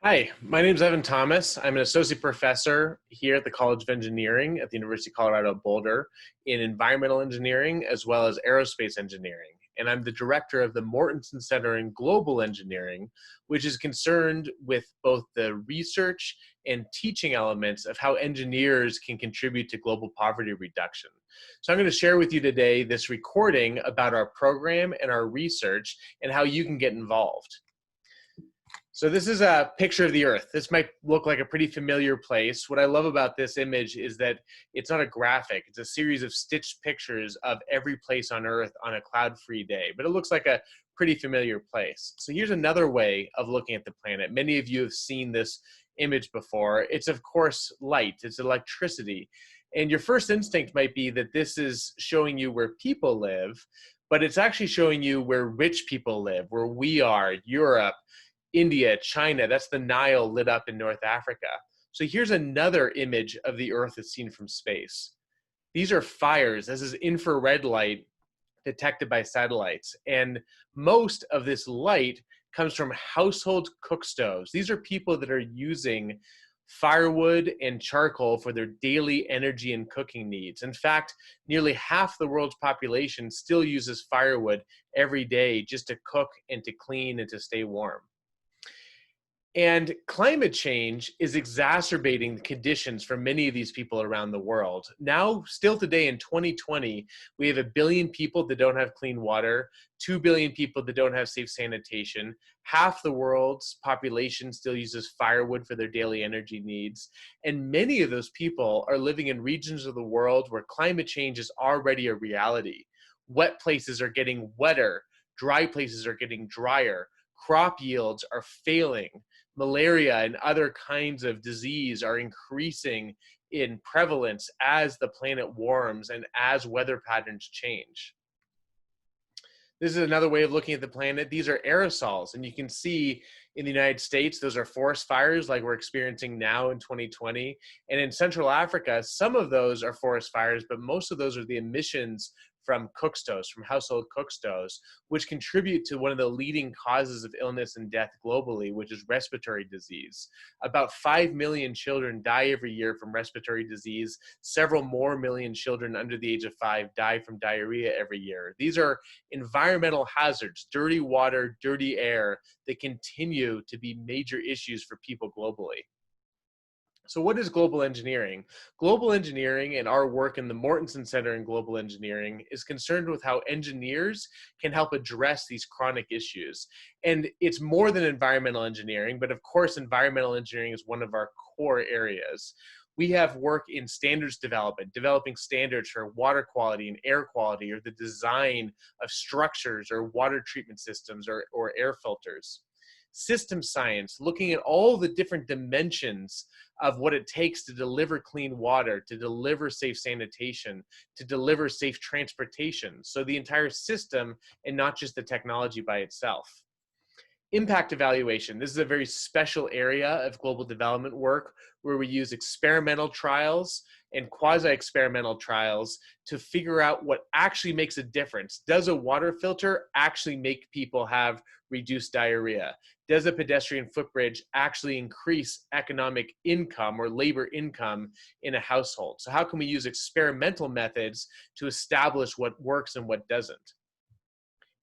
Hi, my name is Evan Thomas. I'm an associate professor here at the College of Engineering at the University of Colorado Boulder in environmental engineering as well as aerospace engineering. And I'm the director of the Mortenson Center in Global Engineering, which is concerned with both the research and teaching elements of how engineers can contribute to global poverty reduction. So I'm going to share with you today this recording about our program and our research and how you can get involved. So this is a picture of the Earth. This might look like a pretty familiar place. What I love about this image is that it's not a graphic. It's a series of stitched pictures of every place on Earth on a cloud-free day, but it looks like a pretty familiar place. So here's another way of looking at the planet. Many of you have seen this image before. It's of course light, it's electricity. And your first instinct might be that this is showing you where people live, but it's actually showing you where rich people live, where we are, Europe, India, China. That's the Nile lit up in North Africa. So here's another image of the Earth that's seen from space. These are fires. This is infrared light detected by satellites. And most of this light comes from household cook stoves. These are people that are using firewood and charcoal for their daily energy and cooking needs. In fact, nearly half the world's population still uses firewood every day just to cook and to clean and to stay warm. And climate change is exacerbating the conditions for many of these people around the world. Now, still today in 2020, we have 1 billion people that don't have clean water, 2 billion people that don't have safe sanitation. Half the world's population still uses firewood for their daily energy needs. And many of those people are living in regions of the world where climate change is already a reality. Wet places are getting wetter, dry places are getting drier, crop yields are failing. Malaria and other kinds of disease are increasing in prevalence as the planet warms and as weather patterns change. This is another way of looking at the planet. These are aerosols, and you can see in the United States, those are forest fires like we're experiencing now in 2020. And in Central Africa, some of those are forest fires, but most of those are the emissions from cook stoves, from household cook stoves, which contribute to one of the leading causes of illness and death globally, which is respiratory disease. About 5 million children die every year from respiratory disease. Several more million children under the age of 5 die from diarrhea every year. These are environmental hazards, dirty water, dirty air, that continue to be major issues for people globally. So what is global engineering? Global engineering and our work in the Mortenson Center in Global Engineering is concerned with how engineers can help address these chronic issues. And it's more than environmental engineering, but of course, environmental engineering is one of our core areas. We have work in standards development, developing standards for water quality and air quality, or the design of structures or water treatment systems or air filters. System science, looking at all the different dimensions of what it takes to deliver clean water, to deliver safe sanitation, to deliver safe transportation. So the entire system and not just the technology by itself. Impact evaluation. This is a very special area of global development work where we use experimental trials and quasi-experimental trials to figure out what actually makes a difference. Does a water filter actually make people have reduced diarrhea? Does a pedestrian footbridge actually increase economic income or labor income in a household? So how can we use experimental methods to establish what works and what doesn't?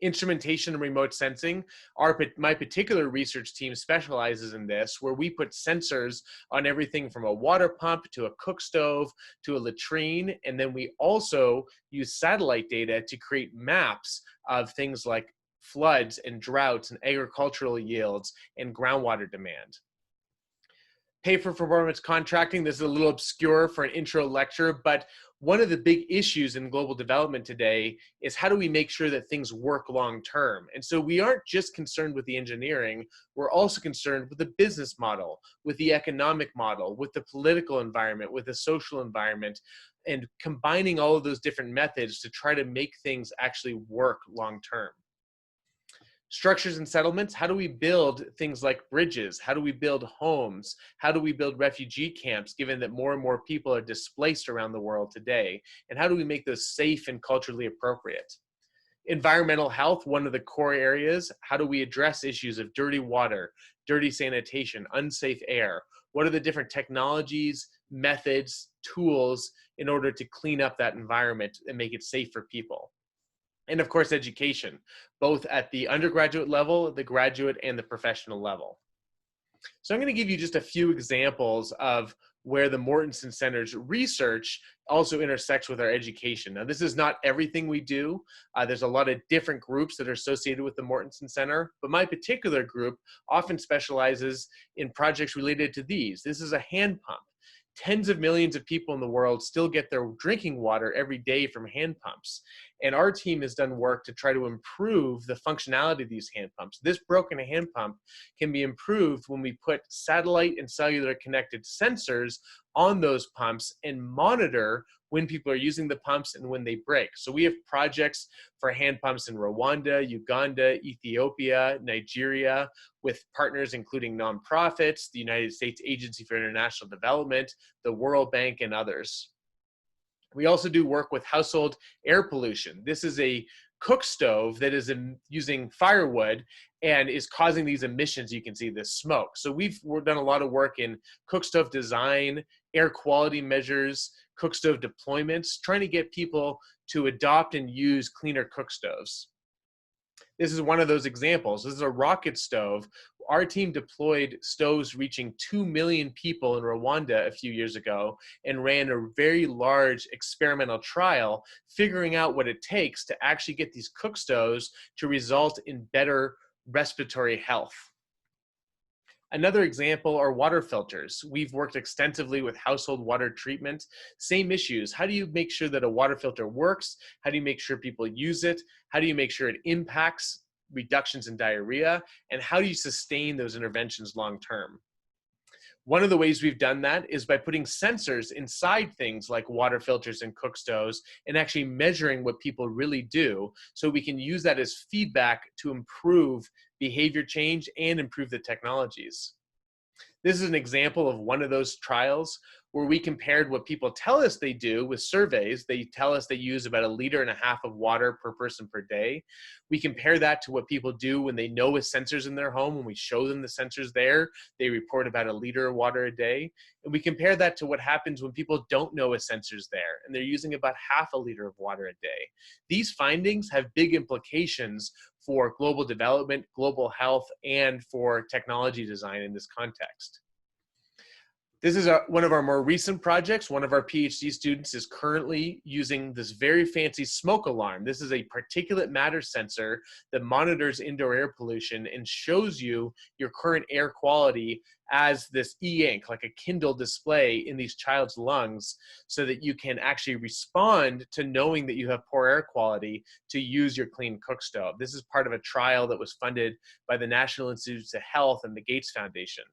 Instrumentation and remote sensing. My particular research team specializes in this, where we put sensors on everything from a water pump to a cook stove to a latrine. And then we also use satellite data to create maps of things like floods and droughts and agricultural yields and groundwater demand. Pay for performance contracting. This is a little obscure for an intro lecture, but one of the big issues in global development today is how do we make sure that things work long term? And so we aren't just concerned with the engineering, we're also concerned with the business model, with the economic model, with the political environment, with the social environment, and combining all of those different methods to try to make things actually work long term. Structures and settlements. How do we build things like bridges? How do we build homes? How do we build refugee camps, given that more and more people are displaced around the world today? And how do we make those safe and culturally appropriate? Environmental health, one of the core areas. How do we address issues of dirty water, dirty sanitation, unsafe air? What are the different technologies, methods, tools in order to clean up that environment and make it safe for people? And of course, education, both at the undergraduate level, the graduate, and the professional level. So I'm going to give you just a few examples of where the Mortenson Center's research also intersects with our education. Now, this is not everything we do. There's a lot of different groups that are associated with the Mortenson Center, but my particular group often specializes in projects related to these. This is a hand pump. Tens of millions of people in the world still get their drinking water every day from hand pumps. And our team has done work to try to improve the functionality of these hand pumps. This broken hand pump can be improved when we put satellite and cellular connected sensors on those pumps and monitor when people are using the pumps and when they break. So we have projects for hand pumps in Rwanda, Uganda, Ethiopia, Nigeria, with partners including nonprofits, the United States Agency for International Development, the World Bank, and others. We also do work with household air pollution. This is a cook stove that is using firewood and is causing these emissions. You can see this smoke. So we've done a lot of work in cook stove design, air quality measures, cook stove deployments, trying to get people to adopt and use cleaner cook stoves. This is one of those examples. This is a rocket stove. Our team deployed stoves reaching 2 million people in Rwanda a few years ago and ran a very large experimental trial, figuring out what it takes to actually get these cook stoves to result in better respiratory health. Another example are water filters. We've worked extensively with household water treatment. Same issues. How do you make sure that a water filter works? How do you make sure people use it? How do you make sure it impacts reductions in diarrhea? And how do you sustain those interventions long term? One of the ways we've done that is by putting sensors inside things like water filters and cook stoves and actually measuring what people really do, so we can use that as feedback to improve behavior change and improve the technologies. This is an example of one of those trials where we compared what people tell us they do with surveys. They tell us they use about 1.5 liters of water per person per day. We compare that to what people do when they know with sensors in their home. When we show them the sensors there, they report about 1 liter of water a day. And we compare that to what happens when people don't know with sensors there and they're using about 0.5 liter of water a day. These findings have big implications for global development, global health, and for technology design in this context. This is one of our more recent projects. One of our PhD students is currently using this very fancy smoke alarm. This is a particulate matter sensor that monitors indoor air pollution and shows you your current air quality as this e-ink, like a Kindle display in these child's lungs, so that you can actually respond to knowing that you have poor air quality to use your clean cook stove. This is part of a trial that was funded by the National Institutes of Health and the Gates Foundation.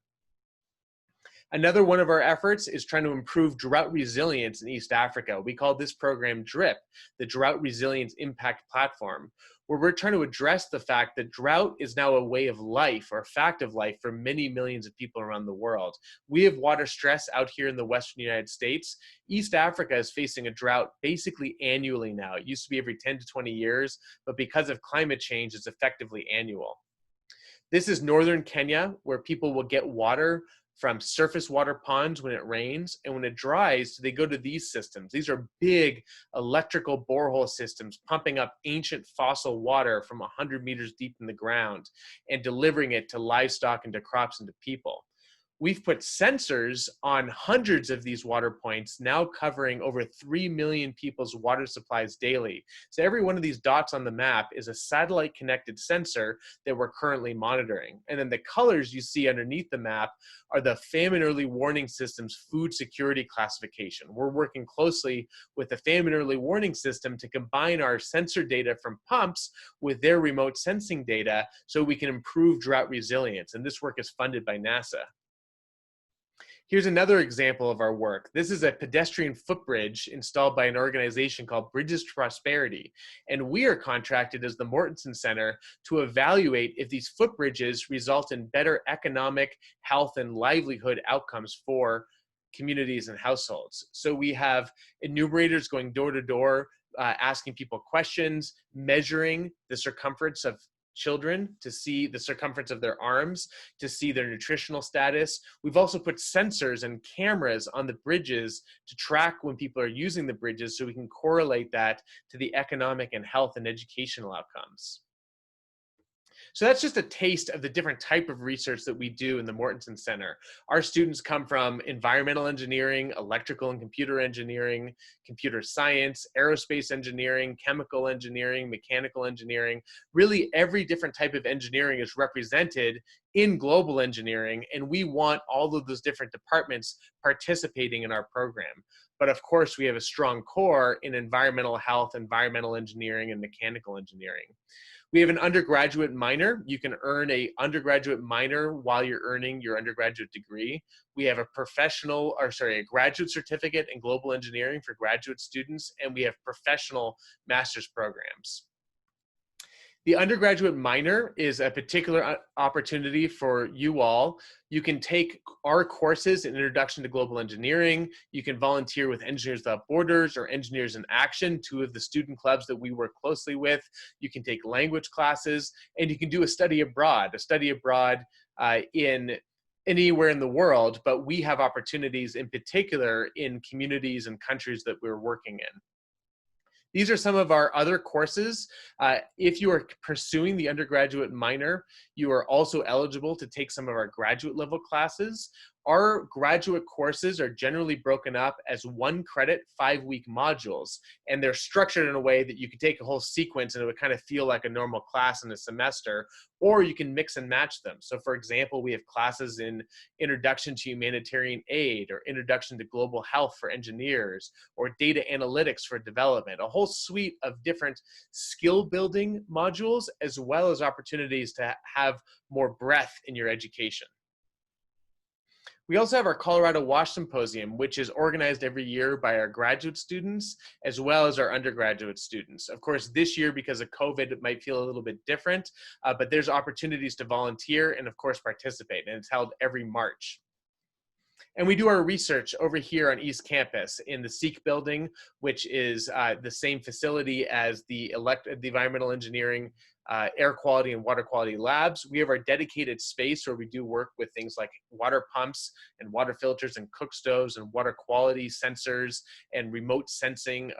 Another one of our efforts is trying to improve drought resilience in East Africa. We call this program DRIP, the Drought Resilience Impact Platform, where we're trying to address the fact that drought is now a way of life or a fact of life for many millions of people around the world. We have water stress out here in the Western United States. East Africa is facing a drought basically annually now. It used to be every 10 to 20 years, but because of climate change, it's effectively annual. This is northern Kenya, where people will get water from surface water ponds when it rains, and when it dries, they go to these systems. These are big electrical borehole systems pumping up ancient fossil water from 100 meters deep in the ground and delivering it to livestock and to crops and to people. We've put sensors on hundreds of these water points, now covering over 3 million people's water supplies daily. So every one of these dots on the map is a satellite connected sensor that we're currently monitoring. And then the colors you see underneath the map are the Famine Early Warning System's food security classification. We're working closely with the Famine Early Warning System to combine our sensor data from pumps with their remote sensing data so we can improve drought resilience. And this work is funded by NASA. Here's another example of our work. This is a pedestrian footbridge installed by an organization called Bridges to Prosperity. And we are contracted as the Mortenson Center to evaluate if these footbridges result in better economic, health, and livelihood outcomes for communities and households. So we have enumerators going door to door, asking people questions, measuring the circumference of children to see the circumference of their arms, to see their nutritional status. We've also put sensors and cameras on the bridges to track when people are using the bridges so we can correlate that to the economic and health and educational outcomes. So that's just a taste of the different type of research that we do in the Mortenson Center. Our students come from environmental engineering, electrical and computer engineering, computer science, aerospace engineering, chemical engineering, mechanical engineering. Really every different type of engineering is represented in global engineering, and we want all of those different departments participating in our program. But of course, we have a strong core in environmental health, environmental engineering, and mechanical engineering. We have an undergraduate minor. You can earn a undergraduate minor while you're earning your undergraduate degree. We have a a graduate certificate in global engineering for graduate students, and we have professional master's programs. The undergraduate minor is a particular opportunity for you all. You can take our courses in Introduction to Global Engineering. You can volunteer with Engineers Without Borders or Engineers in Action, two of the student clubs that we work closely with. You can take language classes, and you can do a study abroad in anywhere in the world, but we have opportunities in particular in communities and countries that we're working in. These are some of our other courses. If you are pursuing the undergraduate minor, you are also eligible to take some of our graduate level classes. Our graduate courses are generally broken up as 1 credit, 5-week modules, and they're structured in a way that you can take a whole sequence and it would kind of feel like a normal class in a semester, or you can mix and match them. So for example, we have classes in Introduction to Humanitarian Aid, or Introduction to Global Health for engineers, or Data Analytics for development, a whole suite of different skill building modules, as well as opportunities to have more breadth in your education. We also have our Colorado WASH Symposium, which is organized every year by our graduate students, as well as our undergraduate students. Of course, this year, because of COVID, it might feel a little bit different, but there's opportunities to volunteer and of course participate, and it's held every March. And we do our research over here on East Campus in the SEEK building, which is the same facility as the environmental engineering, air quality and water quality labs. We have our dedicated space where we do work with things like water pumps and water filters and cook stoves and water quality sensors and remote sensing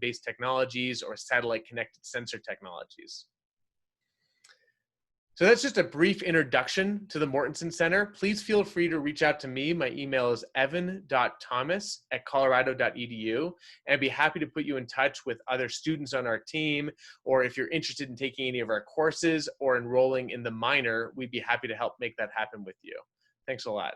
based technologies or satellite connected sensor technologies. So that's just a brief introduction to the Mortenson Center. Please feel free to reach out to me. My email is evan.thomas@colorado.edu, and I'd be happy to put you in touch with other students on our team, or if you're interested in taking any of our courses or enrolling in the minor, we'd be happy to help make that happen with you. Thanks a lot.